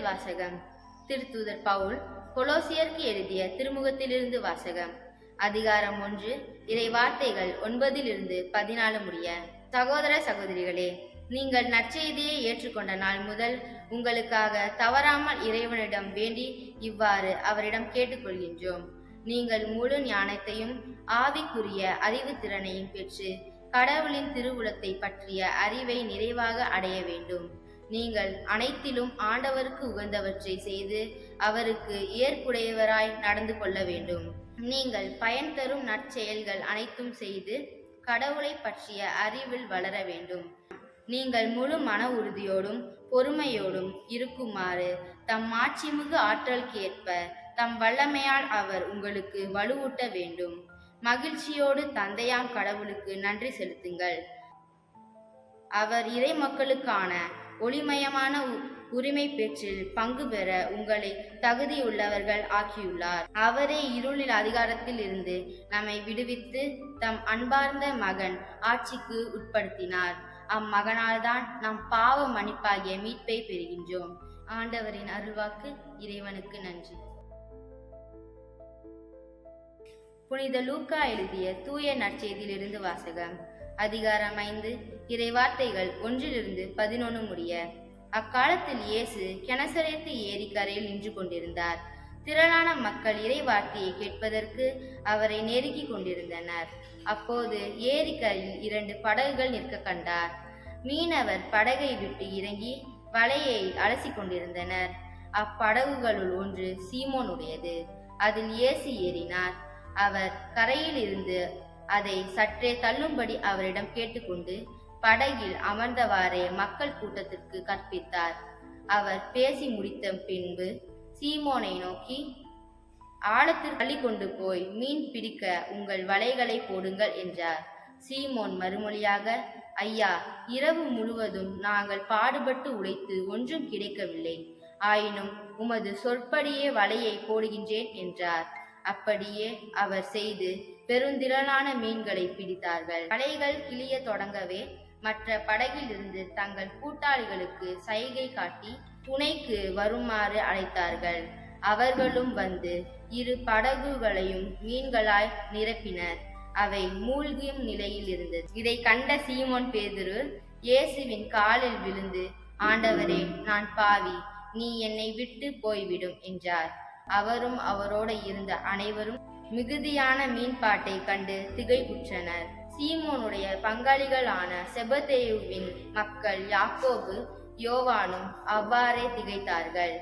வாசகம். திருத்தூதர் பவுல் கொலோசியருக்கு எழுதிய திருமுகத்திலிருந்து வாசகம். அதிகாரம் 1, இறை வார்த்தைகள் 9-14 முடிய. சகோதர சகோதரிகளே, நீங்கள் நற்செய்தியை ஏற்றுக்கொண்ட நாள் முதல் உங்களுக்காக தவறாமல் இறைவனிடம் வேண்டி இவ்வாறு அவரிடம் கேட்டுக்கொள்கின்றோம். நீங்கள் முழு ஞானத்தையும் ஆவிக்குரிய அறிவு திறனையும் பெற்று கடவுளின் திருவுளத்தை பற்றிய அறிவை நிறைவாக அடைய வேண்டும். நீங்கள் அனைத்திலும் ஆண்டவருக்கு உகந்தவற்றை செய்து அவருக்கு ஏற்புடையவராய் நடந்து கொள்ள வேண்டும். நீங்கள் பயன் தரும் நற்செயல்கள் அனைத்தும் செய்து கடவுளை பற்றிய அறிவில் வளர வேண்டும். நீங்கள் முழு மன உறுதியோடும் பொறுமையோடும் இருக்குமாறு தம் மாட்சிமிகு ஆற்றலுக்கு ஏற்ப தம் வல்லமையால் அவர் உங்களுக்கு வலுவூட்ட வேண்டும். மகிழ்ச்சியோடு தந்தையாம் கடவுளுக்கு நன்றி செலுத்துங்கள். அவர் இறை மக்களுக்கான ஒளிமயமான உரிமை பேச்சில் பங்கு பெற உங்களை தகுதியுள்ளவர்கள் ஆக்கியுள்ளார். அவரே இருளில் அதிகாரத்தில் இருந்து நம்மை விடுவித்து தம் அன்பார்ந்த மகன் ஆட்சிக்கு உட்படுத்தினார். அம்மகனால் தான் நாம் பாவ மன்னிப்பாகிய மீட்பை பெறுகின்றோம். ஆண்டவரின் அருள்வாக்கு. இறைவனுக்கு நன்றி. புனித லூக்கா எழுதிய தூய நற்செய்தியிலிருந்து வாசகம். அதிகாரம் 5, இறை வார்த்தைகள் 1-11 முடிய. அக்காலத்தில் இயேசு கெனசரேத்து ஏரிக்கரையில் நின்று கொண்டிருந்தார். திரளான மக்கள் இறை வார்த்தையை கேட்பதற்கு அவரை நெருங்கி கொண்டிருந்தனர். அப்போது ஏரிக்கரையில் 2 படகுகள் நிற்க கண்டார். மீனவர் படகை விட்டு இறங்கி வலையை அலசி கொண்டிருந்தனர். அப்படகுகளுள் ஒன்று சீமோனுடையது. அதில் இயேசு ஏறினார். அவர் கரையில் இருந்து அதை சற்றே தள்ளும்படி அவரிடம் கேட்டுக்கொண்டு படகில் அமர்ந்தவாறே மக்கள் கூட்டத்திற்கு கற்பித்தார். அவர் பேசி முடித்த பின்பு சீமோனை நோக்கி, ஆழத்தில் தள்ளி கொண்டு போய் மீன் பிடிக்க உங்கள் வலைகளை போடுங்கள் என்றார். சீமோன் மறுமொழியாக, ஐயா, இரவு முழுவதும் நாங்கள் பாடுபட்டு உழைத்து ஒன்றும் கிடைக்கவில்லை. ஆயினும் உமது சொற்படியே வலையை போடுகின்றேன் என்றார். அப்படியே அவர் செய்து பெருந்திரளான மீன்களை பிடித்தார்கள். வலைகள் கிளிய தொடங்கவே மற்ற படகில் இருந்து தங்கள் கூட்டாளிகளுக்கு சைகை காட்டி துணைக்கு வருமாறு அழைத்தார்கள். அவர்களும் வந்து 2 படகுகளையும் மீன்களாய் நிரப்பினர். அவை மூழ்கும் நிலையில் இருந்தது. இதை கண்ட சீமோன் பேதுரு இயேசுவின் காலில் விழுந்து, ஆண்டவரே, நான் பாவி, நீ என்னை விட்டு போய்விடும் என்றார். அவரும் அவரோடு இருந்த அனைவரும் மிகுதியான மீன்பாட்டை கண்டு திகைப்புற்றனர். சீமோனுடைய பங்காளிகளான செபதேயுவின் மக்கள் யாக்கோபு, யோவானும் அவ்வாறே திகைத்தார்கள்.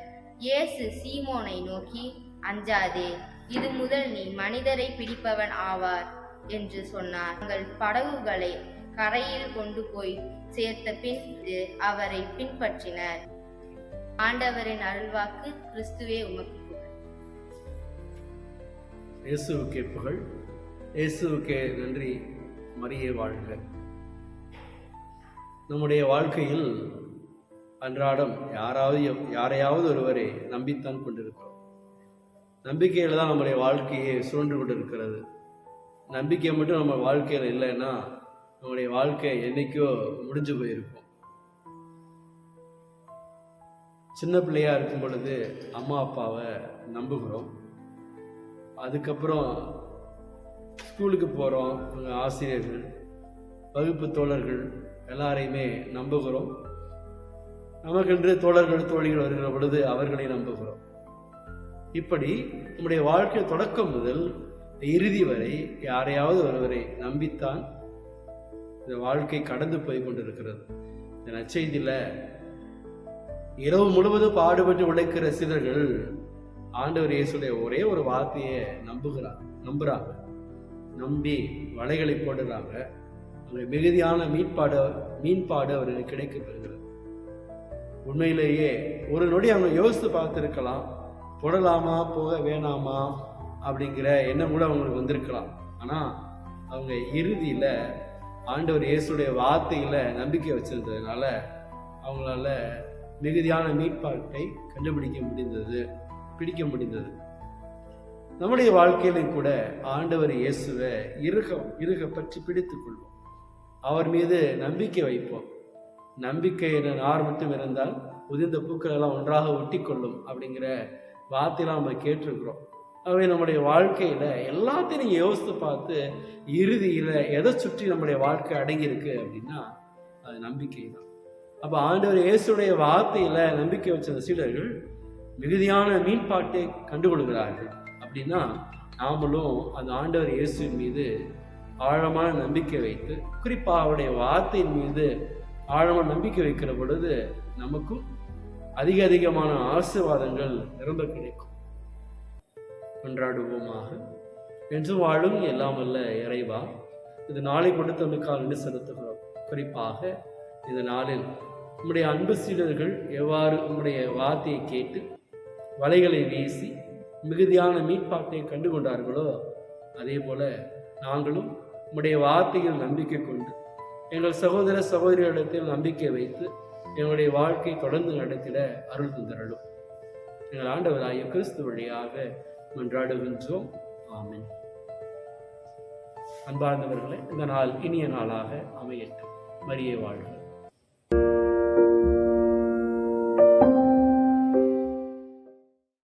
இயேசு சீமோனை நோக்கி, அஞ்சாதே, இது முதல் நீ மனிதரை பிடிப்பவன் ஆவார் என்று சொன்னார். தங்கள் படகுகளை கரையில் கொண்டு போய் சேர்த்த பின் அவரை பின்பற்றினர். ஆண்டவரின் அருள்வாக்கு. கிறிஸ்துவே உமக்கு புகழ். இயேசுவுக்கே புகழ். இயேசுவுக்கே நன்றி. மரியே வாழ்க. நம்முடைய வாழ்க்கையில் அன்றாடம் யாரையாவது ஒருவரை நம்பித்தான் கொண்டிருக்கிறோம். நம்பிக்கையில் தான் நம்முடைய வாழ்க்கையை சுழன்று கொண்டிருக்கிறது. நம்பிக்கை மட்டும் நம்ம வாழ்க்கையில் இல்லைன்னா நம்முடைய வாழ்க்கை என்னைக்கோ முடிஞ்சு போயிருக்கும். சின்ன பிள்ளையா இருக்கும் பொழுது அம்மா அப்பாவை நம்புகிறோம். அதுக்கப்புறம் ஸ்கூலுக்கு போகிறோம். ஆசிரியர்கள், வகுப்பு தோழர்கள் எல்லாரையுமே நம்புகிறோம். நமக்கென்று தோழர்கள் தோழிகள் வருகிற பொழுது அவர்களை நம்புகிறோம். இப்படி நம்முடைய வாழ்க்கை தொடக்கம் முதல் இறுதி வரை யாரையாவது ஒருவரை நம்பித்தான் இந்த வாழ்க்கை கடந்து போய் கொண்டிருக்கிறது. இந்த நற்செய்தியில இரவு முழுவதும் பாடுபட்டு உழைக்கிற சிலர்கள் ஆண்டவர் இயேசுடைய ஒரே ஒரு வார்த்தையை நம்புறாங்க. நம்பி வலைகளை போடுறாங்க. அங்கே மிகுதியான மீன்பாடு அவர்களுக்கு கிடைக்க பெறுகிறது. உண்மையிலேயே ஒரு நொடி அவங்க யோசித்து பார்த்துருக்கலாம், போடலாமா போக வேணாமா அப்படிங்கிற எண்ணம் கூட அவங்களுக்கு வந்திருக்கலாம். ஆனால் அவங்க இறுதியில் ஆண்டவர் இயேசுடைய வார்த்தையில் நம்பிக்கை வச்சிருந்ததுனால அவங்களால மிகுதியான மீட்பாட்டை பிடிக்க முடிந்தது. நம்முடைய வாழ்க்கையிலும் கூட ஆண்டவர் இயேசுவை இறுக பற்றி பிடித்துக் கொள்வோம். அவர் மீது நம்பிக்கை வைப்போம். நம்பிக்கை யார் மட்டும் இருந்தால் உதிர்ந்த பூக்கள் எல்லாம் ஒன்றாக ஒட்டி கொள்ளும் அப்படிங்கிற வார்த்தையெல்லாம் நம்ம கேட்டிருக்கிறோம். ஆகவே நம்முடைய வாழ்க்கையில எல்லாத்தையும் நீங்க யோசித்து பார்த்து இறுதியில எதை சுற்றி நம்முடைய வாழ்க்கை அடங்கியிருக்கு அப்படின்னா அது நம்பிக்கை தான். அப்ப ஆண்டவர் இயேசுடைய வார்த்தையில நம்பிக்கை வச்ச சீடர்கள் மிகுதியான மீன்பாட்டை கண்டுகொள்கிறார்கள். அப்படின்னா நாமளும் அந்த ஆண்டவர் இயேசுவின் மீது ஆழமான நம்பிக்கை வைத்து, குறிப்பாக அவருடைய வார்த்தையின் மீது ஆழமான நம்பிக்கை வைக்கிற பொழுது நமக்கும் அதிகமான ஆசீர்வாதங்கள் நிரம்ப கிடைக்கும். கொண்டாடுவோமாக. என்றும் வாழும் எல்லாம் வல்ல இறைவா, இந்த நாளை கொடுத்தமைக்காக நன்றி செலுத்துகிறோம். குறிப்பாக இந்த நாளில் உம்முடைய அன்பு சீடர்கள் எவ்வாறு உம்முடைய வார்த்தையை கேட்டு வலைகளை வீசி மிகுதியான மீட்பாட்டை கண்டு கொண்டார்களோ, அதே போல நாங்களும் உம்முடைய வார்த்தையில் நம்பிக்கை கொண்டு எங்கள் சகோதர சகோதரிகளிடத்தில் நம்பிக்கை வைத்து எங்களுடைய வாழ்க்கை தொடர்ந்து நடத்திட அருள் தந்தருளும். எங்கள் ஆண்டவராகிய கிறிஸ்து வழியாக மன்றாடுகின்றோம். ஆமென். அன்பார்ந்தவர்களே, இந்த நாள் இனிய நாளாக அமையட்டும். மரியே வாழ்க.